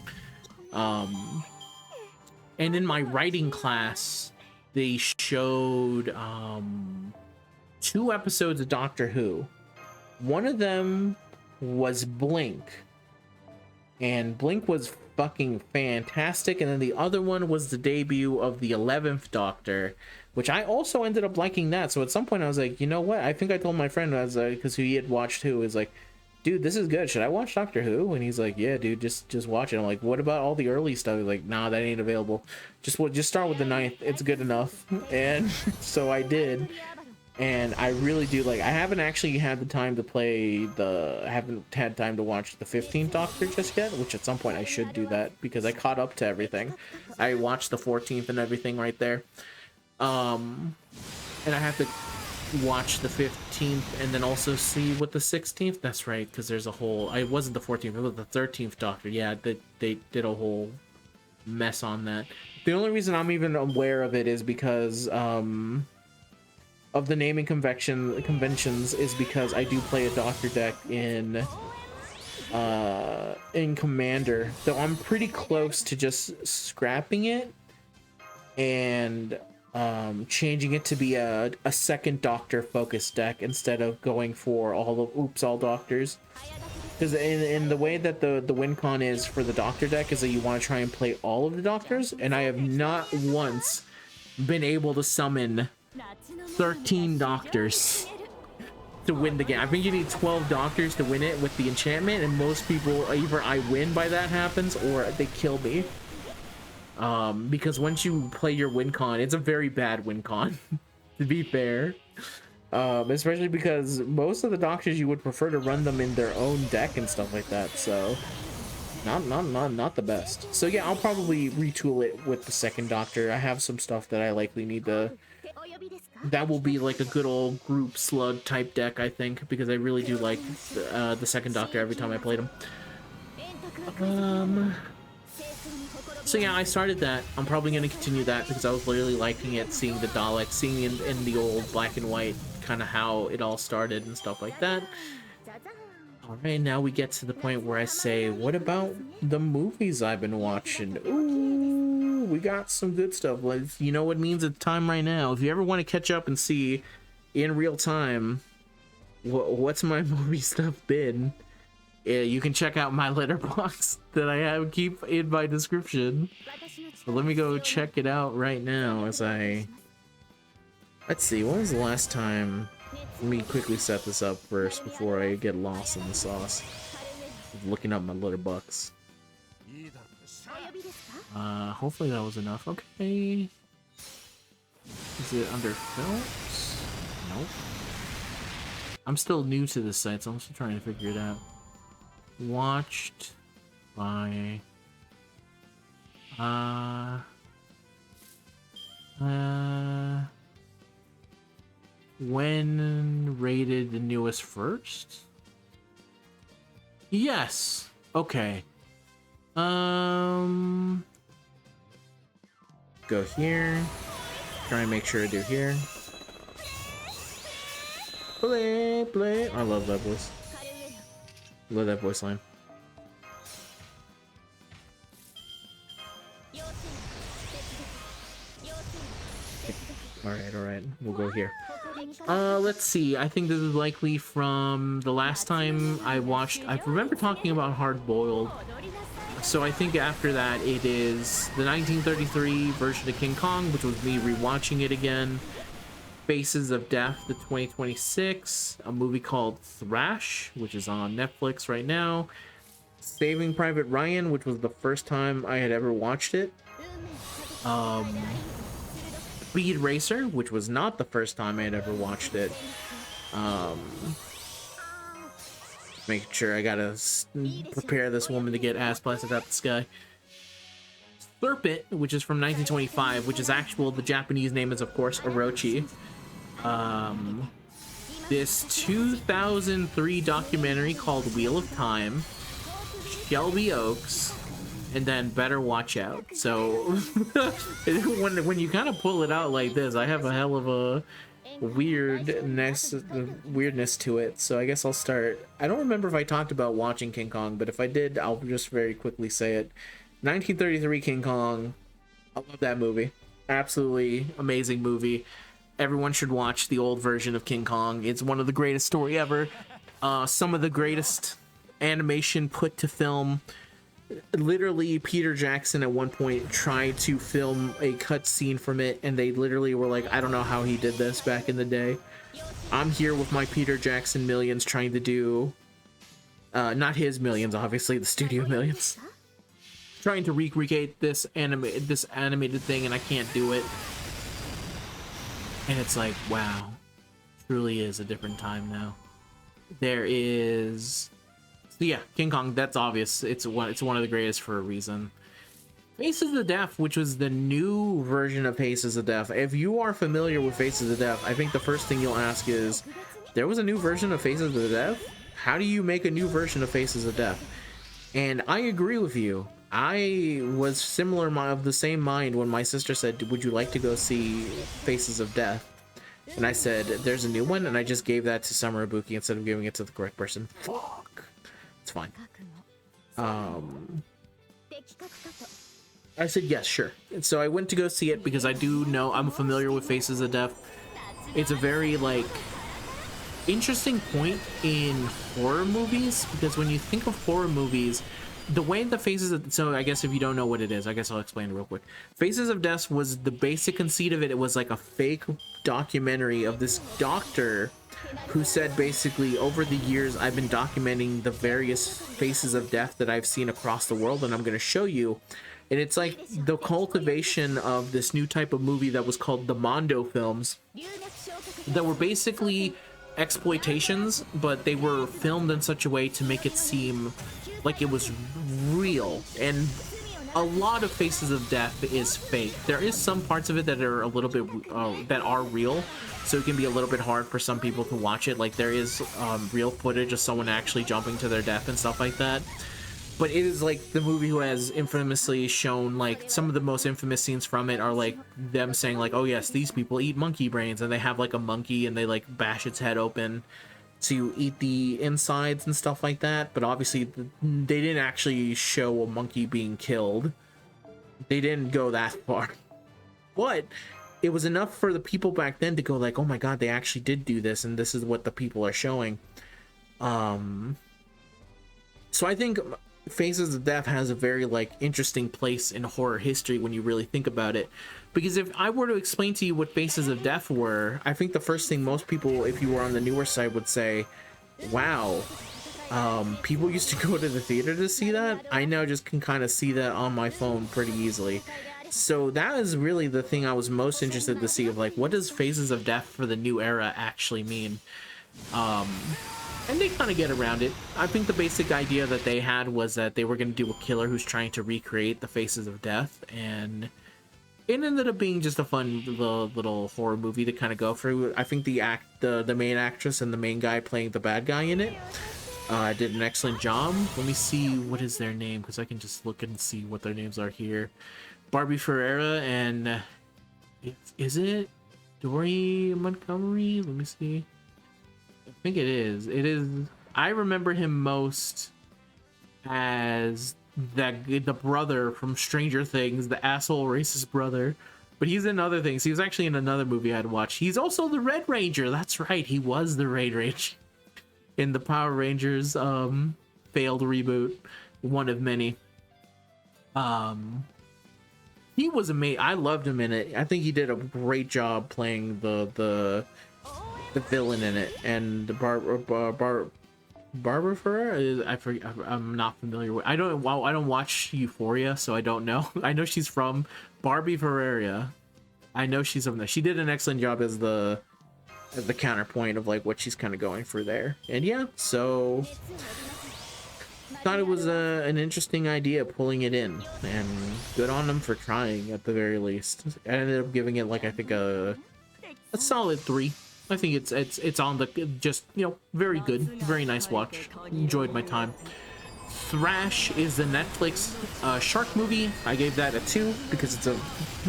And in my writing class, they showed 2 episodes of Doctor Who. One of them was Blink, and Blink was fucking fantastic, and then the other one was the debut of the 11th Doctor, which I also ended up liking that. So at some point I was like, you know what, I think I told my friend, as because he had watched Who, is like, dude, this is good, should I watch Doctor Who? And he's like, yeah, dude, just watch it. I'm like, what about all the early stuff? He's like, nah, that ain't available. Just start with the 9th, it's good enough. And so I did, and I really do like. I haven't actually had the time to play I haven't had time to watch the 15th Doctor just yet, which at some point I should do that, because I caught up to everything. I watched the 14th and everything right there. And I have to watch the 15th and then also see what the 16th. That's right, because there's a whole. It wasn't the 14th, it was the 13th Doctor. Yeah, they did a whole mess on that. The only reason I'm even aware of it is because of the naming conventions, is because I do play a Doctor deck in Commander, though I'm pretty close to just scrapping it and changing it to be a second Doctor focused deck instead of going for all Doctors. Because in the way that the win con is for the Doctor deck is that you want to try and play all of the Doctors, and I have not once been able to summon 13 Doctors to win the game. I think you need 12 Doctors to win it with the enchantment, and most people, either I win by that happens or they kill me. Because once you play your win con, it's a very bad win con, to be fair. Especially because most of the Doctors you would prefer to run them in their own deck and stuff like that, so not the best. So yeah, I'll probably retool it with the second Doctor. I have some stuff that I likely need to. That will be like a good old group slug type deck, I think, because I really do like the second Doctor every time I played him. So yeah, I started that. I'm probably going to continue that because I was really liking it, seeing the Dalek, seeing in the old black and white kind of how it all started and stuff like that. Alright, now we get to the point where I say, what about the movies I've been watching? Ooh, we got some good stuff. Like, you know what means it's time right now. If you ever want to catch up and see in real time what's my movie stuff been, yeah, you can check out my letterbox that I keep in my description. So let me go check it out right now as I... Let's see, when was the last time... Let me quickly set this up first before I get lost in the sauce. Looking up my letterbox. Hopefully that was enough. Okay. Is it under films? Nope. I'm still new to this site, so I'm still trying to figure it out. Watched by when rated the newest first? Yes. Okay. Go here. Try and make sure I do here. Play, play. I love that voice. Love that voice line. All right. We'll go here. Let's see. I think this is likely from the last time I watched. I remember talking about Hard Boiled. So I think after that it is the 1933 version of King Kong, which was me rewatching it again. Faces of Death, the 2026, a movie called Thrash, which is on Netflix right now. Saving Private Ryan, which was the first time I had ever watched it. Speed Racer, which was not the first time I had ever watched it. Making sure I gotta prepare this woman to get ass blasted out the sky. Serpent, which is from 1925, which is actual. The Japanese name is, of course, Orochi. This 2003 documentary called Wheel of Time, Shelby Oaks, and then Better Watch Out. So when you kind of pull it out like this, I have a hell of a weirdness to it. So I guess I'll start. I don't remember if I talked about watching King Kong, but if I did, I'll just very quickly say it. 1933 King Kong. I love that movie. Absolutely amazing movie. Everyone should watch the old version of King Kong. It's one of the greatest story ever. Some of the greatest animation put to film. Literally, Peter Jackson at one point tried to film a cut scene from it, and they literally were like, I don't know how he did this back in the day. I'm here with my Peter Jackson millions trying to do, not his millions, obviously, the studio millions. Trying to recreate this animated thing, and I can't do it. And it's like, wow, truly is a different time now. There is... So yeah, King Kong, that's obvious. It's one of the greatest for a reason. Faces of Death, which was the new version of Faces of Death. If you are familiar with Faces of Death, I think the first thing you'll ask is, there was a new version of Faces of Death? How do you make a new version of Faces of Death? And I agree with you. I was similar of the same mind when my sister said, would you like to go see Faces of Death? And I said, there's a new one, and I just gave that to Summer Ibuki instead of giving it to the correct person. Fuck. It's fine. I said, yes, sure. And so I went to go see it because I do know, I'm familiar with Faces of Death. It's a very, like, interesting point in horror movies, because when you think of horror movies, the way the Faces of... So I guess if you don't know what it is, I guess I'll explain it real quick. Faces of Death was the basic conceit of it. It was like a fake documentary of this doctor who said basically, over the years, I've been documenting the various faces of death that I've seen across the world, and I'm going to show you. And it's like the cultivation of this new type of movie that was called the Mondo films, that were basically exploitations, but they were filmed in such a way to make it seem like it was real. And a lot of Faces of Death is fake. There is some parts of it that are a little bit that are real, so it can be a little bit hard for some people to watch it. Like, there is real footage of someone actually jumping to their death and stuff like that. But it is like the movie who has infamously shown, like, some of the most infamous scenes from it are like them saying like, oh yes, these people eat monkey brains, and they have like a monkey and they like bash its head open to eat the insides and stuff like that. But obviously they didn't actually show a monkey being killed. They didn't go that far, but it was enough for the people back then to go like, oh my god, they actually did do this, and this is what the people are showing. So I think Faces of Death has a very like interesting place in horror history when you really think about it, because if I were to explain to you what Faces of Death were, I think the first thing most people, if you were on the newer side, would say, wow, people used to go to the theater to see that. I now just can kind of see that on my phone pretty easily. So that is really the thing I was most interested to see, of like, what does Phases of Death for the new era actually mean? And they kind of get around it. I think the basic idea that they had was that they were going to do a killer who's trying to recreate the Faces of Death, and it ended up being just a fun little horror movie to kind of go through. I think the main actress and the main guy playing the bad guy in it did an excellent job. Let me see what is their name, because I can just look and see what their names are here. Barbie Ferreira and is it Dory Montgomery? Let me see. I think it is. It is. I remember him most as the brother from Stranger Things, the asshole racist brother. But he's in other things. He was actually in another movie I'd watched. He's also the Red Ranger. That's right. He was the Red Ranger in the Power Rangers failed reboot, one of many. He was amazing. I loved him in it. I think he did a great job playing the villain in it. And Barbara Ferrer is, I forget, I'm not familiar with. I don't watch Euphoria, so I don't know. I know she's from Barbie Ferreira. I know she's from there. She did an excellent job as the counterpoint of like what she's kind of going for there. And yeah, so thought it was an interesting idea pulling it in, and good on them for trying at the very least. I ended up giving it like, I think a solid 3. I think it's on the, just, you know, very good, very nice watch. Enjoyed my time. Thrash is the Netflix shark movie. I gave that a 2 because it's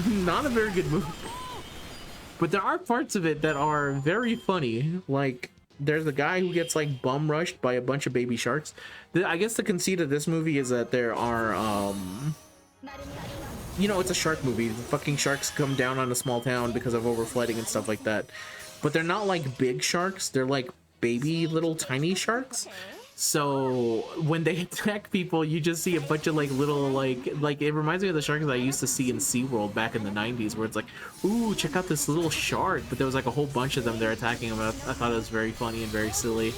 not a very good movie, but there are parts of it that are very funny. Like, there's a guy who gets like bum rushed by a bunch of baby sharks. I guess the conceit of this movie is that there are you know, it's a shark movie. The fucking sharks come down on a small town because of overflooding and stuff like that. But they're not like big sharks, they're like baby little tiny sharks. So when they attack people, you just see a bunch of like little like it reminds me of the sharks that I used to see in SeaWorld back in the 90s, where it's like, ooh, check out this little shark, but there was like a whole bunch of them there attacking them. I thought it was very funny and very silly.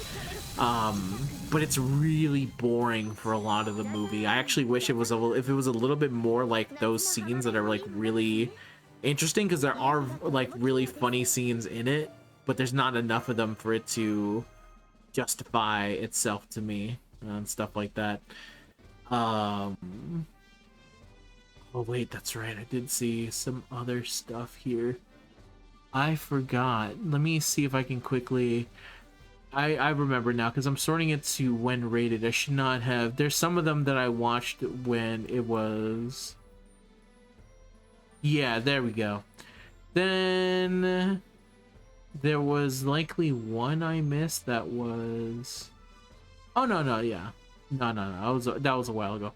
But it's really boring for a lot of the movie. I actually wish if it was a little bit more like those scenes that are like really interesting, because there are like really funny scenes in it, but there's not enough of them for it to justify itself to me and stuff like that. Oh wait, that's right, I did see some other stuff here. I forgot. Let me see if I can quickly. I remember now, because I'm sorting it to when rated. I should not have. There's some of them that I watched when it was, yeah, there we go. Then there was likely one I missed that was, oh no, yeah, no, that was a while ago.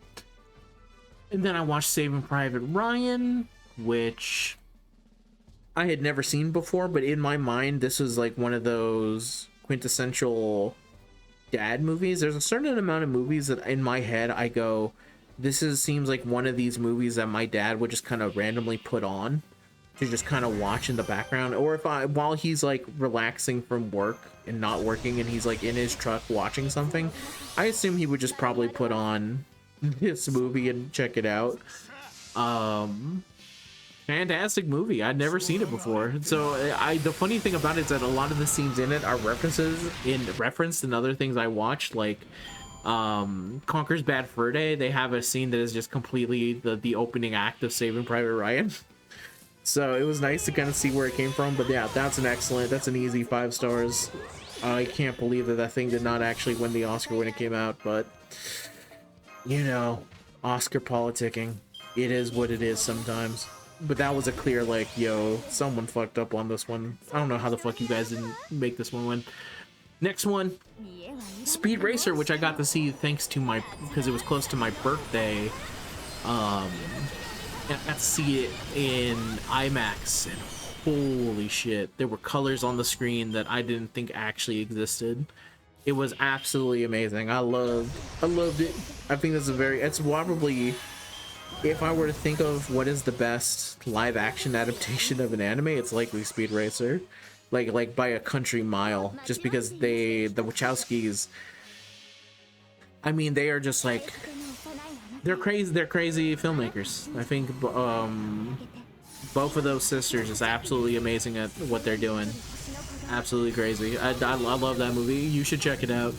And then I watched Saving Private Ryan, which I had never seen before, but in my mind this was like one of those quintessential dad movies. There's a certain amount of movies that in my head I go, seems like one of these movies that my dad would just kind of randomly put on to just kind of watch in the background, or while he's like relaxing from work and not working and he's like in his truck watching something, I assume he would just probably put on this movie and check it out. Fantastic movie. I'd never seen it before. So the funny thing about it is that a lot of the scenes in it are referenced in other things I watched, like Conker's Bad Fur Day. They have a scene that is just completely the opening act of Saving Private Ryan. So it was nice to kind of see where it came from. But yeah, that's an easy 5 stars. I can't believe that thing did not actually win the Oscar when it came out, but you know, Oscar politicking, it is what it is sometimes. But that was a clear, like, yo, someone fucked up on this one. I don't know how the fuck you guys didn't make this one win. Next one, Speed Racer, which I got to see thanks to because it was close to my birthday. And I got to see it in IMAX, and holy shit, there were colors on the screen that I didn't think actually existed. It was absolutely amazing. I loved it. I think it's probably, if I were to think of what is the best live action adaptation of an anime, it's likely Speed Racer. Like by a country mile, just because the Wachowskis, I mean, they are just like They're crazy. They're crazy filmmakers. I think both of those sisters is absolutely amazing at what they're doing. Absolutely crazy. I love that movie. You should check it out.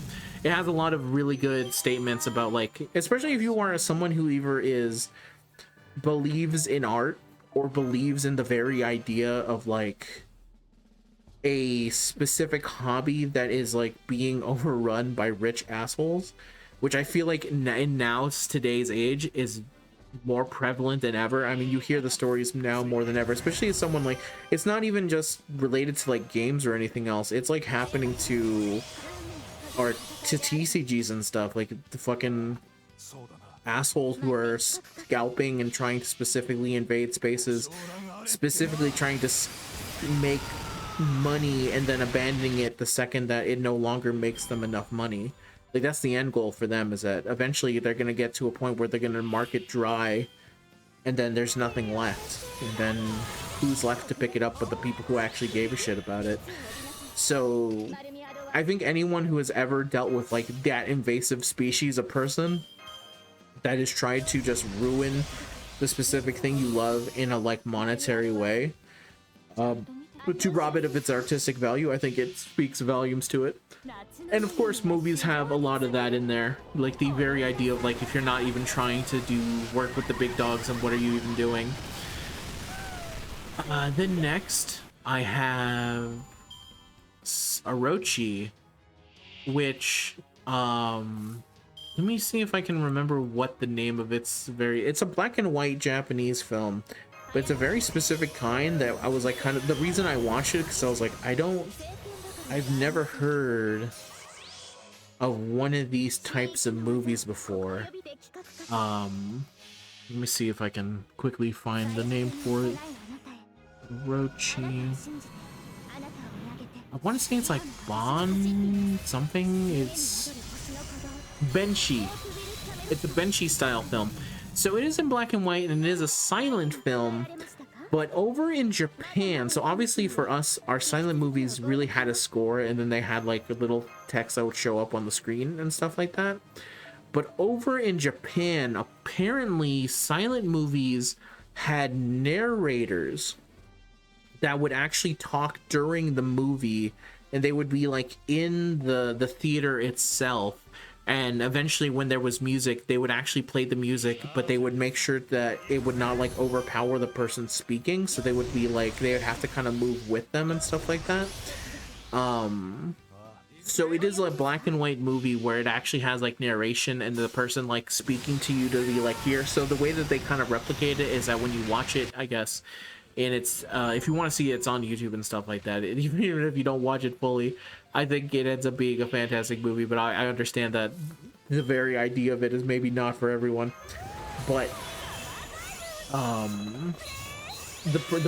It has a lot of really good statements about, like, especially if you are someone who either believes in art or believes in the very idea of like a specific hobby that is like being overrun by rich assholes, which I feel like in now's today's age is more prevalent than ever. I mean, you hear the stories now more than ever, especially as someone like, it's not even just related to like games or anything else. It's like happening to TCGs and stuff, like the fucking assholes who are scalping and trying to specifically invade spaces, specifically trying to make money and then abandoning it the second that it no longer makes them enough money. Like, that's the end goal for them, is that eventually they're going to get to a point where they're going to market dry and then there's nothing left, and then who's left to pick it up but the people who actually gave a shit about it. So I think anyone who has ever dealt with like that invasive species of person that has tried to just ruin the specific thing you love in a like monetary way, to rob it of its artistic value, I think it speaks volumes to it. And of course, movies have a lot of that in there, like the very idea of like, if you're not even trying to do work with the big dogs, then what are you even doing? Then next I have Orochi, which let me see if I can remember what the name of it's a black and white Japanese film, but it's a very specific kind that I was like, kind of the reason I watched it, because I was like, I've never heard of one of these types of movies before. Let me see if I can quickly find the name for it. Orochi. I want to say it's like Bon something. It's Benshi. It's a Benshi style film. So it is in black and white and it is a silent film, but over in Japan, so obviously for us, our silent movies really had a score and then they had like a little text that would show up on the screen and stuff like that. But over in Japan, apparently silent movies had narrators that would actually talk during the movie, and they would be like in the theater itself. And eventually when there was music, they would actually play the music, but they would make sure that it would not like overpower the person speaking. So they would be like, they would have to kind of move with them and stuff like that. So it is a black and white movie where it actually has like narration and the person like speaking to you to be like, here. So the way that they kind of replicate it is that when you watch it, I guess, and it's if you want to see it, it's on YouTube and stuff like that. Even if you don't watch it fully, I think it ends up being a fantastic movie. But I understand that the very idea of it is maybe not for everyone. But the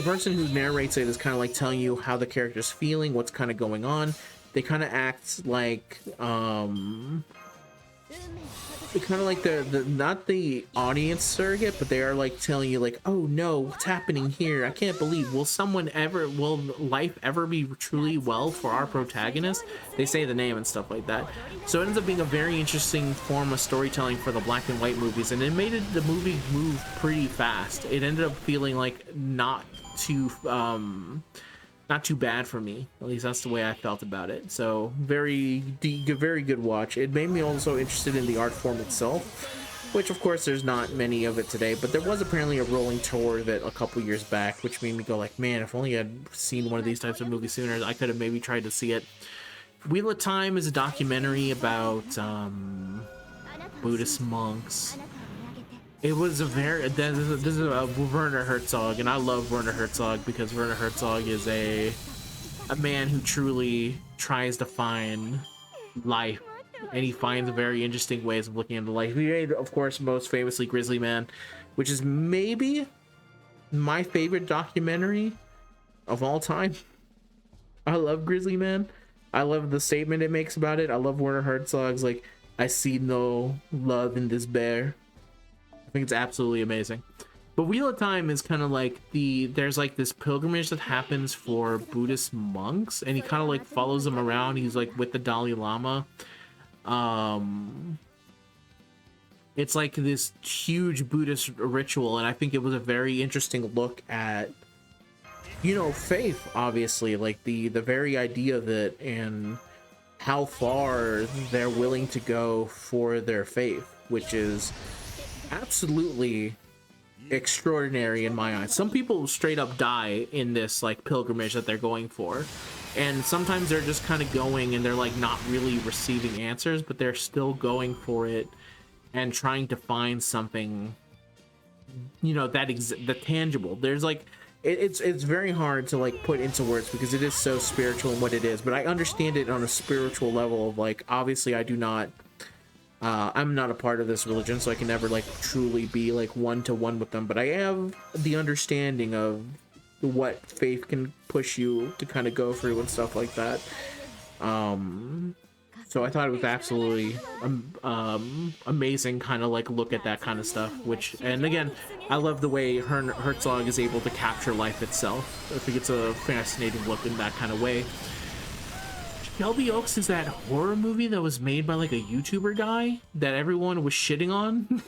person who narrates it is kind of like telling you how the character's feeling, what's kind of going on. They kind of act like kind of like the not the audience surrogate, but they are like telling you like, oh no, what's happening here? I can't believe, will life ever be truly well for our protagonist? They say the name and stuff like that. So it ends up being a very interesting form of storytelling for the black and white movies, and it made the movie move pretty fast. It ended up feeling like not too bad for me. At least that's the way I felt about it. So very good watch. It made me also interested in the art form itself, which of course there's not many of it today, but there was apparently a rolling tour of it a couple years back, which made me go like, man, if only I'd seen one of these types of movies sooner, I could have maybe tried to see it. Wheel of Time is a documentary about Buddhist monks. It was a this is a Werner Herzog, and I love Werner Herzog because Werner Herzog is a man who truly tries to find life, and he finds very interesting ways of looking into life. He made, of course, most famously Grizzly Man, which is maybe my favorite documentary of all time. I love Grizzly Man. I love the statement it makes about it. I love Werner Herzog's like, I see no love in this bear. I think it's absolutely amazing. But Wheel of Time is kind of like there's like this pilgrimage that happens for Buddhist monks, and he kind of like follows them around. He's like with the Dalai Lama. It's like this huge Buddhist ritual, and I think it was a very interesting look at, you know, faith, obviously, like the very idea of it and how far they're willing to go for their faith, which is absolutely extraordinary in my eyes. Some people straight up die in this like pilgrimage that they're going for, and sometimes they're just kind of going and they're like not really receiving answers, but they're still going for it and trying to find something, you know, that the tangible. There's like it's very hard to like put into words because it is so spiritual in what it is, but I understand it on a spiritual level of like, obviously I do not I'm not a part of this religion, so I can never like truly be like one-to-one with them, but I have the understanding of what faith can push you to kind of go through and stuff like that. So I thought it was absolutely amazing kind of like look at that kind of stuff, which, and again, I love the way Herzog is able to capture life itself. I think it's a fascinating look in that kind of way. Shelby Oaks is that horror movie that was made by like a YouTuber guy that everyone was shitting on.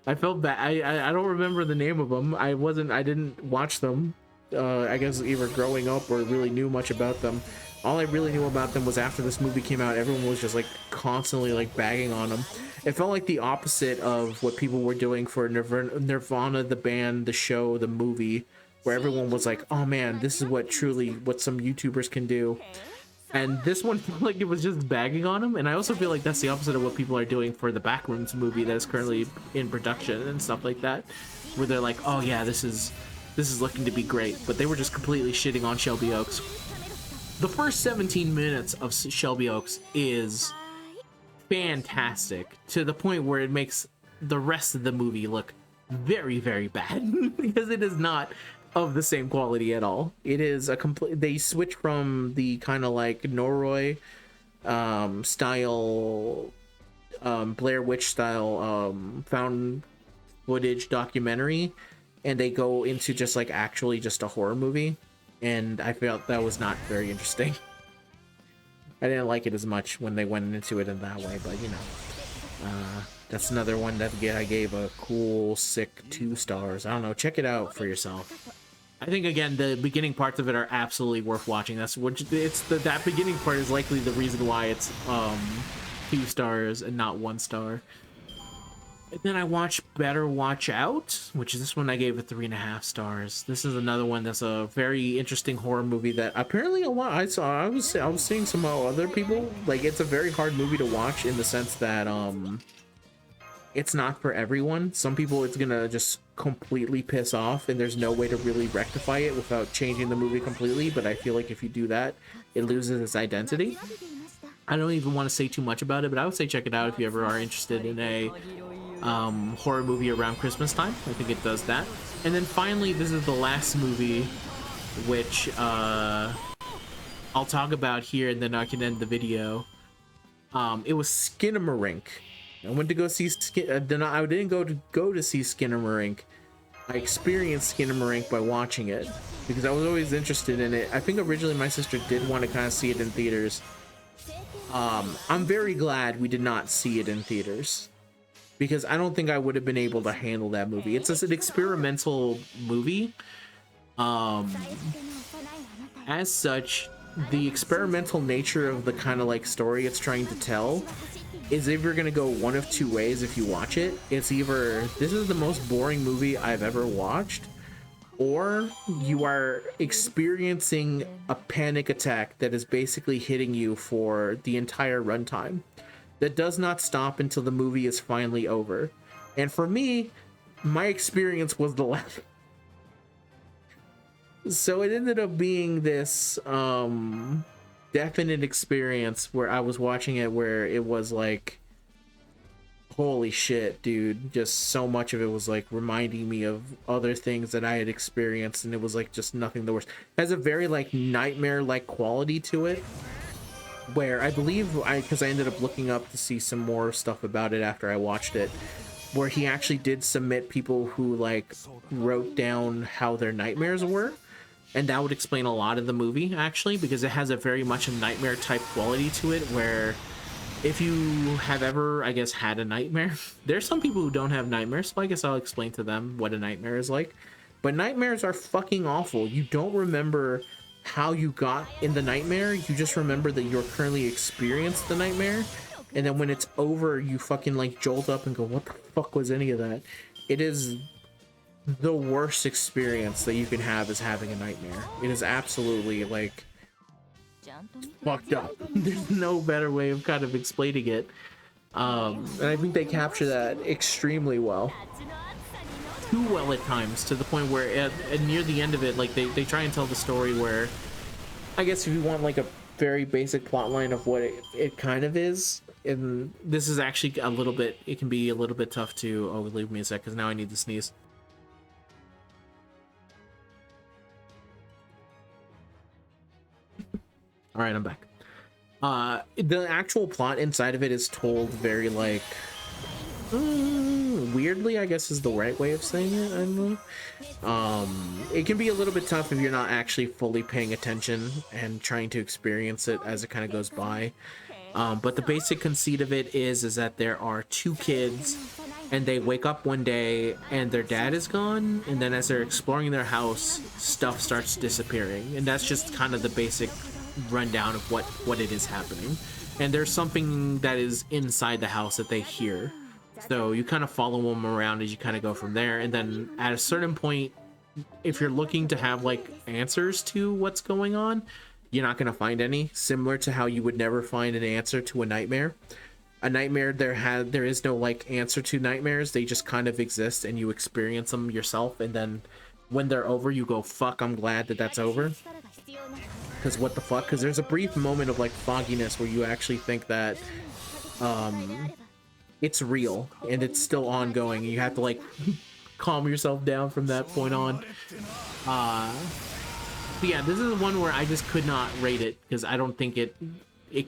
I felt bad. I don't remember the name of them. I didn't watch them. I guess either growing up or really knew much about them. All I really knew about them was after this movie came out, everyone was just like constantly like bagging on them. It felt like the opposite of what people were doing for Nirvana, the band, the show, the movie, where everyone was like, oh man, this is what some YouTubers can do. And this one felt like it was just bagging on them. And I also feel like that's the opposite of what people are doing for the Backrooms movie that is currently in production and stuff like that, where they're like, oh yeah, this is looking to be great, but they were just completely shitting on Shelby Oaks. The first 17 minutes of Shelby Oaks is fantastic, to the point where it makes the rest of the movie look very, very bad because it is not of the same quality at all. It is a complete, they switch from the kind of like Noroi style, Blair Witch style found footage documentary, and they go into just like actually just a horror movie, and I felt that was not very interesting. I didn't like it as much when they went into it in that way, but you know, that's another one that I gave a cool, sick 2 stars. I don't know, check it out for yourself. I think again the beginning parts of it are absolutely worth watching. That's what that beginning part is likely the reason why it's 2 stars and not 1 star. And then I watched Better Watch Out, which is this one I gave it 3.5 stars. This is another one that's a very interesting horror movie that apparently a lot I was seeing some other people like. It's a very hard movie to watch in the sense that it's not for everyone. Some people it's gonna just completely piss off, and there's no way to really rectify it without changing the movie completely. But I feel like if you do that, it loses its identity. I don't even want to say too much about it, but I would say check it out if you ever are interested in a horror movie around Christmas time. I think it does that. And then finally, this is the last movie, which I'll talk about here, and then I can end the video. It was Skinamarink. I went to go see I didn't go to see Skinamarink. I experienced Skinamarink by watching it because I was always interested in it. I think originally my sister did want to kind of see it in theaters. I'm very glad we did not see it in theaters because I don't think I would have been able to handle that movie. It's just an experimental movie. As such, the experimental nature of the kind of like story it's trying to tell is either going to go one of 2 ways if you watch it. It's either this is the most boring movie I've ever watched, or you are experiencing a panic attack that is basically hitting you for the entire runtime that does not stop until the movie is finally over. And for me, my experience was the latter. So it ended up being this definite experience where I was watching it where it was like, holy shit, dude, just so much of it was like reminding me of other things that I had experienced, and it was like just nothing the worst. It has a very like nightmare like quality to it, where I believe because I ended up looking up to see some more stuff about it after I watched it, where he actually did submit people who like wrote down how their nightmares were. And that would explain a lot of the movie, actually, because it has a very much a nightmare type quality to it, where if you have ever, I guess, had a nightmare, there's some people who don't have nightmares, so I guess I'll explain to them what a nightmare is like. But nightmares are fucking awful. You don't remember how you got in the nightmare, you just remember that you're currently experienced the nightmare, and then when it's over, you fucking like jolt up and go, what the fuck was any of that? It is the worst experience that you can have, is having a nightmare. It is absolutely like fucked up. There's no better way of kind of explaining it. And I think they capture that extremely well. Too well at times, to the point where at near the end of it, like they try and tell the story where, I guess if you want like a very basic plot line of what it kind of is, and this is actually a little bit, it can be a little bit tough to, oh, leave me a sec, because now I need to sneeze. All right, I'm back. The actual plot inside of it is told very like weirdly, I guess is the right way of saying it. I don't know. It can be a little bit tough if you're not actually fully paying attention and trying to experience it as it kind of goes by. But the basic conceit of it is that there are two kids, and they wake up one day and their dad is gone, and then as they're exploring their house, stuff starts disappearing, and that's just kind of the basic rundown of what it is happening. And there's something that is inside the house that they hear, so you kind of follow them around as you kind of go from there. And then at a certain point, if you're looking to have like answers to what's going on, you're not going to find any, similar to how you would never find an answer to a nightmare. A nightmare, there is no like answer to nightmares. They just kind of exist and you experience them yourself, and then when they're over, you go, fuck, I'm glad that that's over. Because what the fuck? Because there's a brief moment of like fogginess where you actually think that it's real and it's still ongoing. You have to like calm yourself down from that point on. But yeah, this is one where I just could not rate it, because I don't think it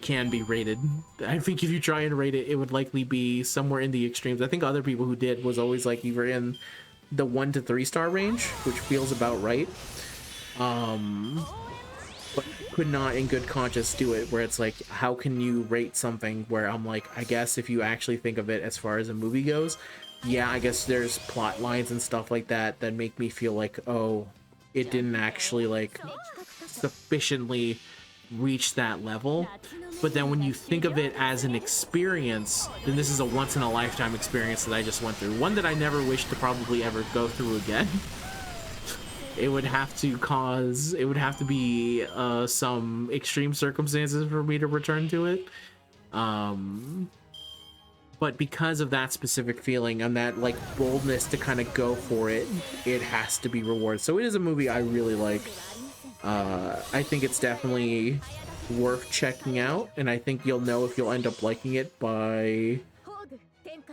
can be rated. I think if you try and rate it, it would likely be somewhere in the extremes. I think other people who did was always like either in the 1 to 3 star range, which feels about right. But could not in good conscience do it, where it's like, how can you rate something where I'm like, I guess if you actually think of it as far as a movie goes, yeah, I guess there's plot lines and stuff like that that make me feel like, oh, it didn't actually like sufficiently reach that level. But then when you think of it as an experience, then this is a once in a lifetime experience that I just went through, one that I never wish to probably ever go through again. It would have to be some extreme circumstances for me to return to it. But because of that specific feeling and that like boldness to kind of go for it, it has to be rewarded. So it is a movie I really like. I think it's definitely worth checking out, and I think you'll know if you'll end up liking it by...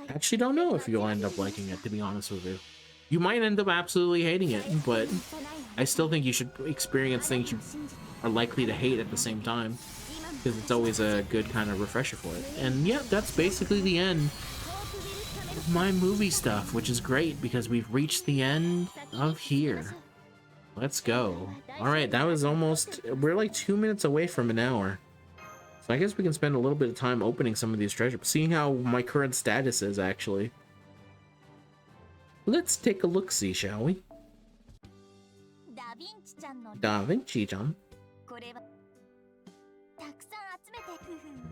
Actually, don't know if you'll end up liking it, to be honest with you. You might end up absolutely hating it, but I still think you should experience things you are likely to hate at the same time, because it's always a good kind of refresher for it. And yeah, that's basically the end of my movie stuff, which is great because we've reached the end of here. Let's go. All right, that was almost... We're like 2 minutes away from an hour. So I guess we can spend a little bit of time opening some of these treasures, seeing how my current status is, actually. Let's take a look-see, shall we? Da Vinci-chan.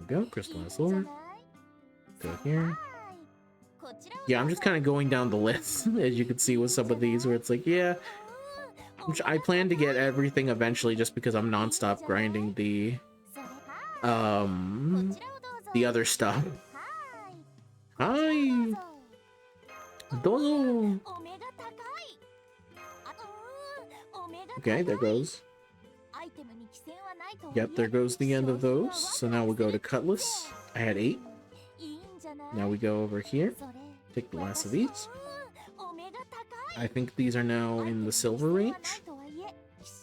There we go, crystallized sword. Go here. Yeah, I'm just kind of going down the list, as you can see with some of these, where it's like, yeah... Which I plan to get everything eventually, just because I'm non-stop grinding the other stuff. Hi! Dozo! Okay, there goes. Yep, there goes the end of those. So now we go to Cutlass. I had 8. Now we go over here. Take the last of these. I think these are now in the silver range.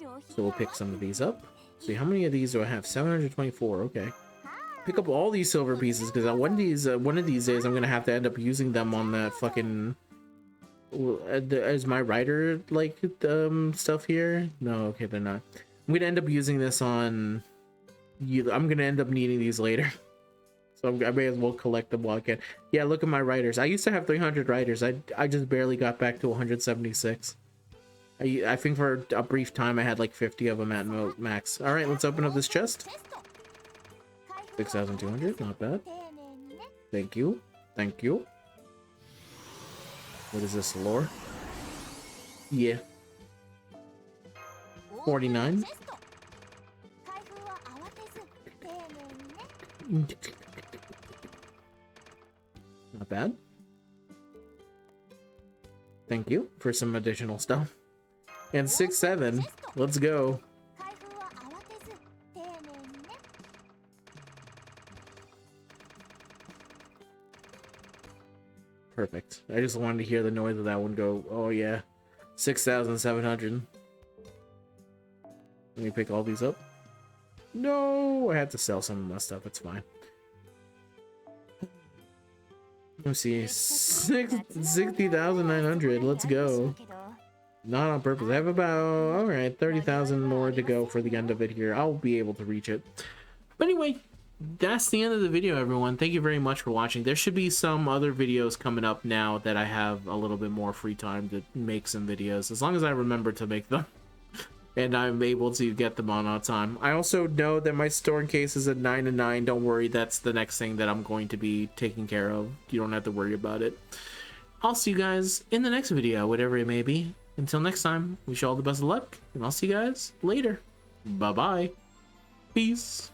So we'll pick some of these up. See, how many of these do I have? 724, okay. Pick up all these silver pieces, because one of these days I'm going to have to end up using them on that fucking... Is my rider, like, stuff here? No, okay, they're not. I'm going to end up using this on... I'm going to end up needing these later. So I may as well collect them while I can. Yeah, look at my riders. I used to have 300 riders. I just barely got back to 176. I think for a brief time I had like 50 of them at max. All right, let's open up this chest. 6,200, not bad. Thank you. Thank you. What is this, lore? Yeah. 49. Not bad. Thank you for some additional stuff. And 6-7. Let's go. Perfect. I just wanted to hear the noise of that one go. Oh yeah. 6,700. Let me pick all these up. No, I had to sell some of my stuff. It's fine. Let's see. 60,900. Let's go. Not on purpose. I have about, alright, 30,000 more to go for the end of it here. I'll be able to reach it. But anyway, that's the end of the video, everyone. Thank you very much for watching. There should be some other videos coming up now that I have a little bit more free time to make some videos, as long as I remember to make them. And I'm able to get them on time. I also know that my storing case is at 9 and 9. Don't worry, that's the next thing that I'm going to be taking care of. You don't have to worry about it. I'll see you guys in the next video, whatever it may be. Until next time, wish you all the best of luck, and I'll see you guys later. Bye-bye. Peace.